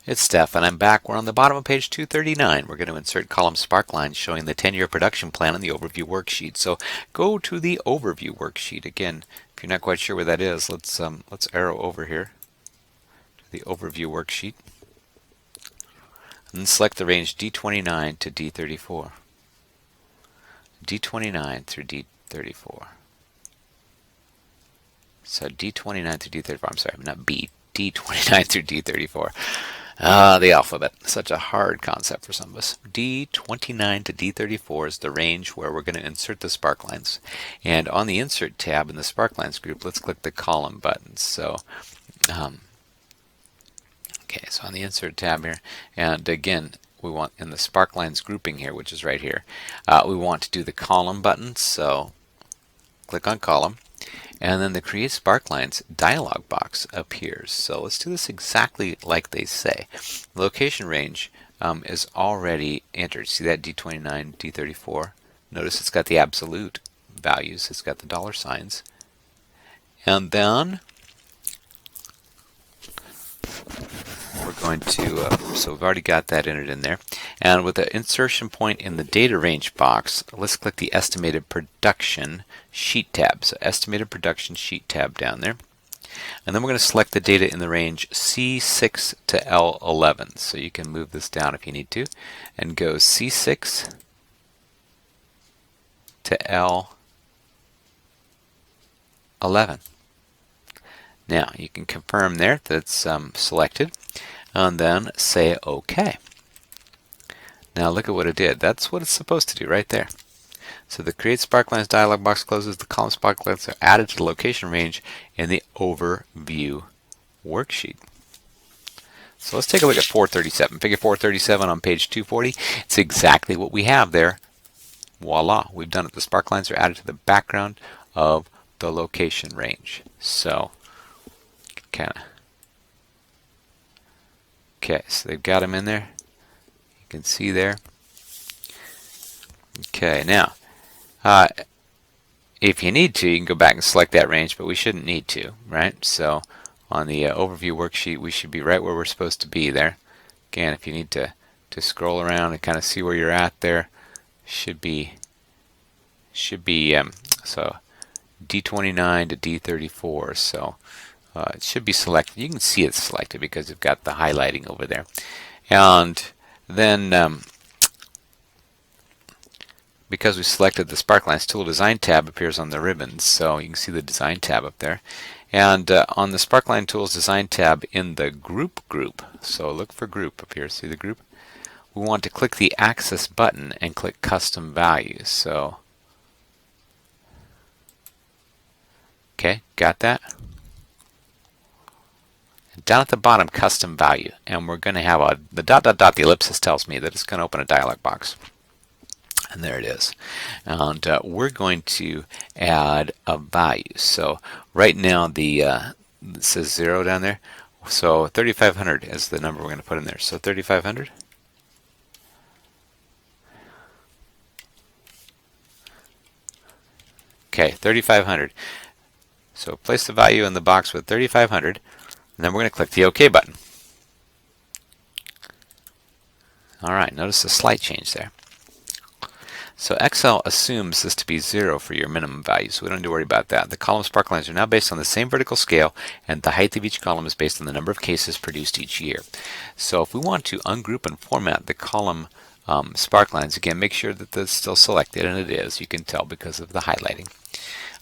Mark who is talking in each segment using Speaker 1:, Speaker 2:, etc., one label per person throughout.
Speaker 1: It's Steph, and I'm back. We're on the bottom of page 239. We're going to insert column spark lines showing the 10-year production plan in the overview worksheet. So go to the overview worksheet. Again, if you're not quite sure where that is, let's arrow over here to the overview worksheet. And then select the range D29 to D34. D29 through D34. So D29 through D34, I'm sorry, not B, D29 through D34. The alphabet, such a hard concept for some of us. D29 to D34 is the range where we're going to insert the spark lines. And on the Insert tab in the Spark Lines group, let's click the Column button. So, okay, so on the Insert tab here, and again, we want in the Spark Lines grouping here, which is right here, we want to do the Column button. So, click on Column. And then the Create Spark Lines dialog box appears. So let's do this exactly like they say. The location range is already entered. See that D29, D34? Notice it's got the absolute values. It's got the dollar signs. And then we're going to, so we've already got that entered in there. And with the insertion point in the data range box, let's click the Estimated Production Sheet tab. So Estimated Production Sheet tab down there. And then we're going to select the data in the range C6 to L11. So you can move this down if you need to. And go C6 to L11. Now you can confirm there that it's selected. And then say OK. Now look at what it did. That's what it's supposed to do right there. So the Create Spark Lines dialog box closes. The column spark lines are added to the location range in the Overview worksheet. So let's take a look at 437. Figure 437 on page 240. It's exactly what we have there. Voila, we've done it. The spark lines are added to the background of the location range. So kind of. Okay, so they've got them in there. You can see there. Okay, now, if you need to, you can go back and select that range, but we shouldn't need to, right? So on the overview worksheet, we should be right where we're supposed to be there. Again, if you need to scroll around and kind of see where you're at there, should be so D29 to D34. So it should be selected. You can see it's selected because you've got the highlighting over there. And then because we selected the Spark Lines Tool Design tab appears on the ribbons, so you can see the Design tab up there. And on the Spark Line Tools Design tab in the Group, so look for Group up here, see the group? We want to click the Axis button and click Custom Values. So, okay, got that? Down at the bottom, Custom Value, and we're going to have the ... the ellipsis tells me that it's going to open a dialog box. And there it is. And we're going to add a value. So right now it says 0 down there. So 3,500 is the number we're going to put in there. So 3,500. Okay, 3,500. So place the value in the box with 3,500. And then we're going to click the OK button. All right, notice the slight change there. So Excel assumes this to be 0 for your minimum value, so we don't need to worry about that. The column spark lines are now based on the same vertical scale, and the height of each column is based on the number of cases produced each year. So if we want to ungroup and format the column spark lines, again, make sure that that's still selected, and it is. You can tell because of the highlighting.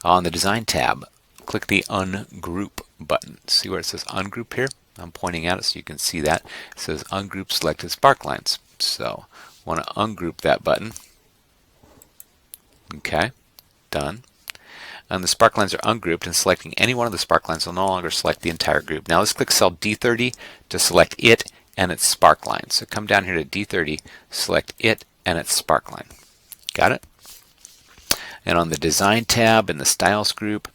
Speaker 1: On the Design tab, click the Ungroup button. See where it says Ungroup here? I'm pointing at it so you can see that. It says Ungroup Selected Spark Lines. So I want to ungroup that button. Okay, done. And the spark lines are ungrouped, and selecting any one of the spark lines will no longer select the entire group. Now let's click cell D30 to select it and its spark line. So come down here to D30, select it and its spark line. Got it? And on the Design tab in the Styles group,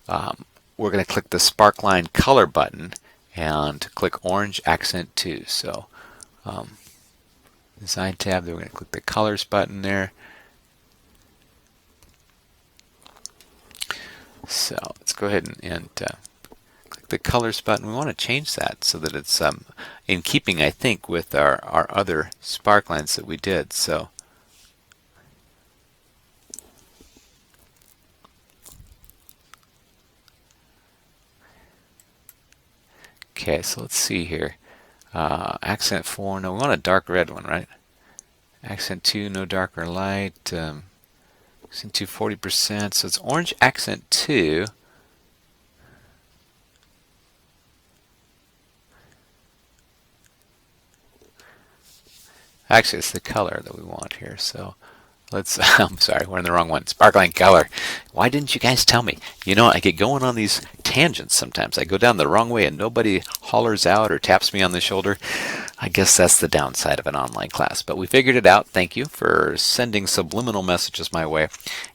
Speaker 1: we're going to click the spark line color button and click Orange Accent 2. So Design tab, then we're going to click the Colors button there. So let's go ahead and click click the colors button. We want to change that so that it's in keeping, I think, with our other sparklines that we did. So okay, so let's see here. Accent 4, no, we want a dark red one, right? Accent 2, no dark or light. Accent 2, 40%. So it's orange accent 2. Actually, it's the color that we want here. So let's, I'm sorry, we're in the wrong one. Sparkling color. Why didn't you guys tell me? You know, I get going on these tangents sometimes. I go down the wrong way and nobody hollers out or taps me on the shoulder. I guess that's the downside of an online class. But we figured it out. Thank you for sending subliminal messages my way.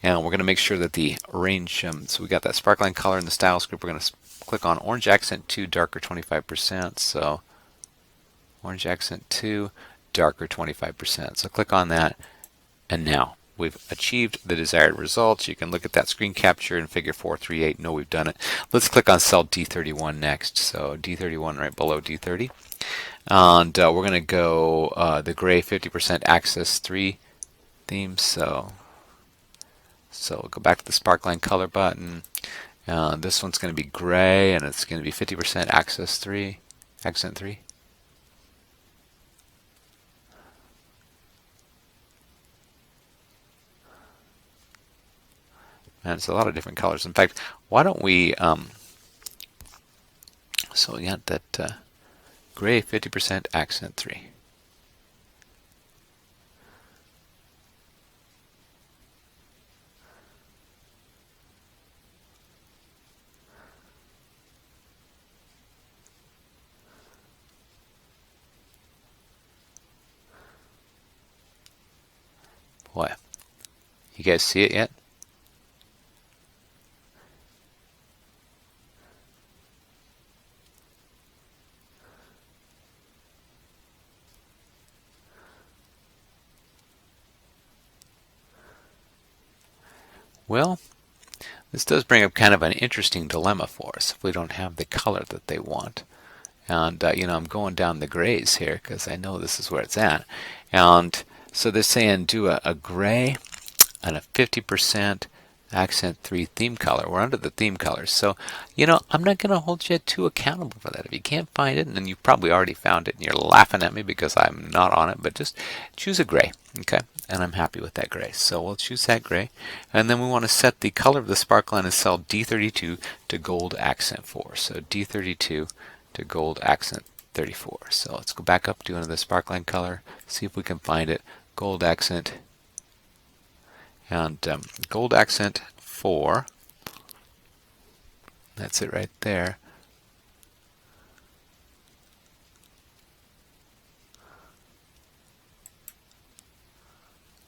Speaker 1: And we're going to make sure that the range, so we got that sparkling color in the styles group. We're going to click on orange accent 2, darker 25%. So orange accent 2, darker 25%. So click on that, and now we've achieved the desired results. You can look at that screen capture in figure 438. No, we've done it. Let's click on cell D31 next. So D31 right below D30. And we're going to go the gray 50% access 3 theme. So we'll go back to the sparkline color button. This one's going to be gray, and it's going to be 50% access 3, accent 3. And it's a lot of different colors. In fact, why don't we, so we got that gray 50% accent 3. Boy, you guys see it yet? Well, this does bring up kind of an interesting dilemma for us if we don't have the color that they want. And, you know, I'm going down the grays here because I know this is where it's at. And so they're saying do a gray and a 50% accent 3 theme color. We're under the theme colors. So, you know, I'm not going to hold you too accountable for that. If you can't find it, and then you've probably already found it and you're laughing at me because I'm not on it, but just choose a gray, okay? And I'm happy with that gray. So we'll choose that gray. And then we want to set the color of the sparkline in cell D32 to gold accent 4. So D32 to gold accent 34. So let's go back up to another sparkline color, see if we can find it. Gold accent. And gold accent 4, that's it right there.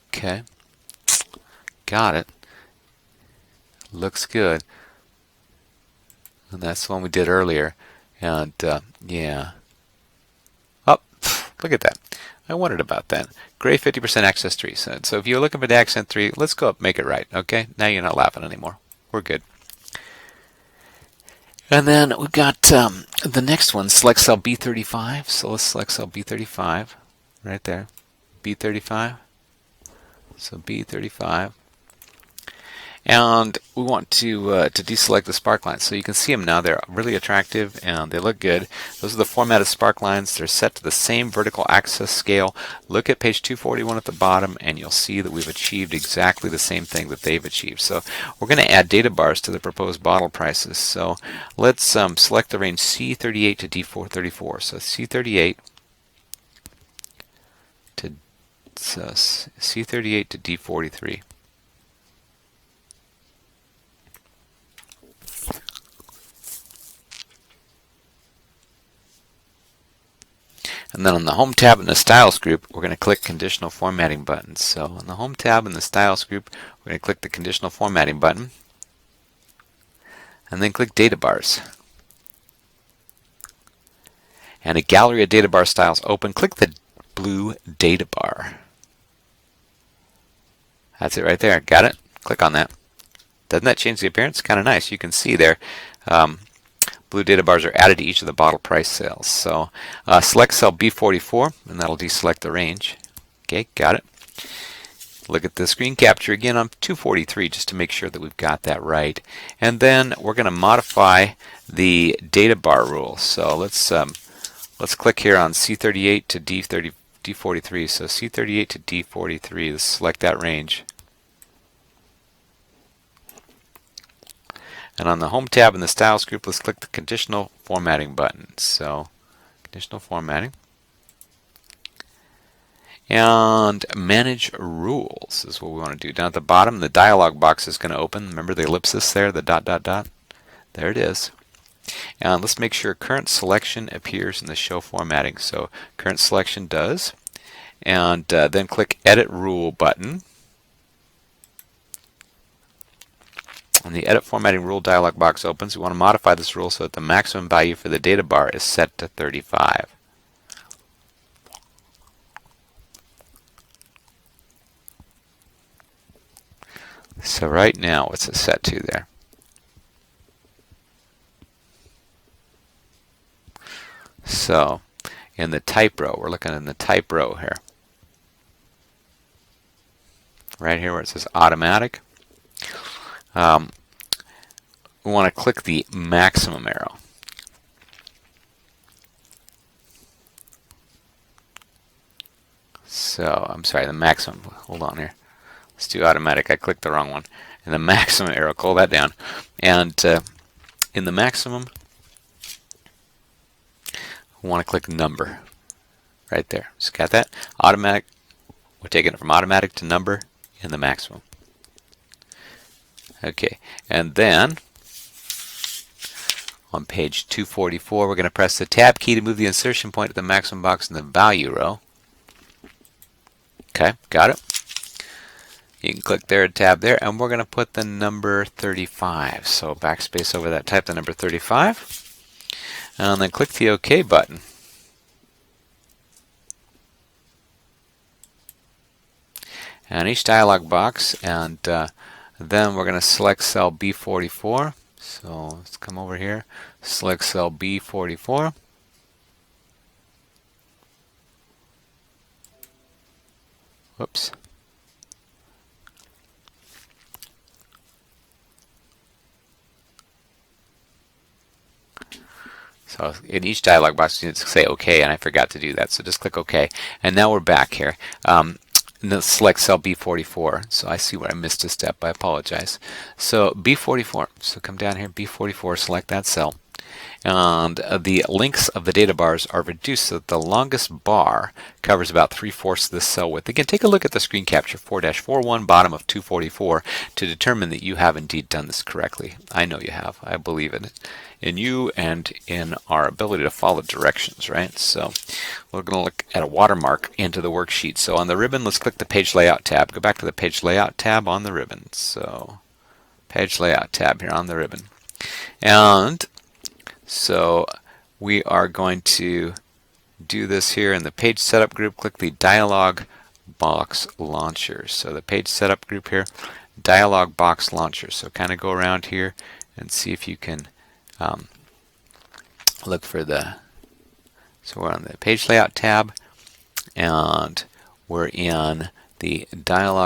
Speaker 1: Okay, got it. Looks good. And that's the one we did earlier. And yeah. Oh, look at that. I wondered about that. Gray 50% access 3. So if you're looking for the accent 3, let's go up, make it right. Okay, now you're not laughing anymore. We're good. And then we've got the next one, select cell B35. So let's select cell B35 right there. B35. So B35. And we want to deselect the sparklines. So you can see them now. They're really attractive and they look good. Those are the formatted sparklines. They're set to the same vertical axis scale. Look at page 241 at the bottom and you'll see that we've achieved exactly the same thing that they've achieved. So we're going to add data bars to the proposed bottle prices. So let's select the range C38 to D434. So C38 to C38 to D43. And then on the Home tab in the Styles group, we're going to click Conditional Formatting buttons. So on the Home tab in the Styles group, we're going to click the Conditional Formatting button, and then click Data Bars. And a gallery of data bar styles open. Click the blue data bar. That's it right there. Got it? Click on that. Doesn't that change the appearance? Kind of nice. You can see there. blue data bars are added to each of the bottle price cells. So select cell B44, and that'll deselect the range. Okay, got it. Look at the screen capture again on 243 just to make sure that we've got that right. And then we're going to modify the data bar rule. So let's click here on C38 to D43. So C38 to D43, let's select that range. And on the Home tab in the Styles group, let's click the Conditional Formatting button. So, Conditional Formatting. And Manage Rules is what we want to do. Down at the bottom, the dialog box is going to open. Remember the ellipsis there, the dot, dot, dot? There it is. And let's make sure Current Selection appears in the Show Formatting. So, Current Selection does. And then click Edit Rule button. When the Edit Formatting Rule dialog box opens, we want to modify this rule so that the maximum value for the data bar is set to 35. So right now, what's it set to there? So in the type row, we're looking in the type row here. Right here where it says Automatic. We want to click the maximum arrow. So, I'm sorry, the maximum. Hold on here. Let's do automatic. I clicked the wrong one. And the maximum arrow, call that down. And in the maximum, we want to click number. Right there. So, got that? Automatic. We're taking it from automatic to number in the maximum. Okay. And then on page 244, we're going to press the Tab key to move the insertion point to the maximum box in the value row. Okay, got it. You can click there, tab there, and we're going to put the number 35. So backspace over that, type the number 35, and then click the OK button. And each dialog box, and then we're going to select cell B44. So let's come over here, select cell B44. Whoops. So in each dialog box, you need to say OK, and I forgot to do that. So just click OK. And now we're back here. Select cell B44. So I see where I missed a step. I apologize. So B44. So come down here, B44, select that cell. And the lengths of the data bars are reduced so that the longest bar covers about 3/4 of the cell width. Again, take a look at the screen capture 4-41 bottom of 244 to determine that you have indeed done this correctly. I know you have. I believe in you and in our ability to follow directions, right? So we're going to look at a watermark into the worksheet. So on the ribbon, let's click the Page Layout tab. Go back to the Page Layout tab on the ribbon. So Page Layout tab here on the ribbon. And so we are going to do this here in the Page Setup group. Click the Dialog Box Launcher. So the Page Setup group here, Dialog Box Launcher. So kind of go around here and see if you can look for the, so we're on the Page Layout tab, and we're in the Dialog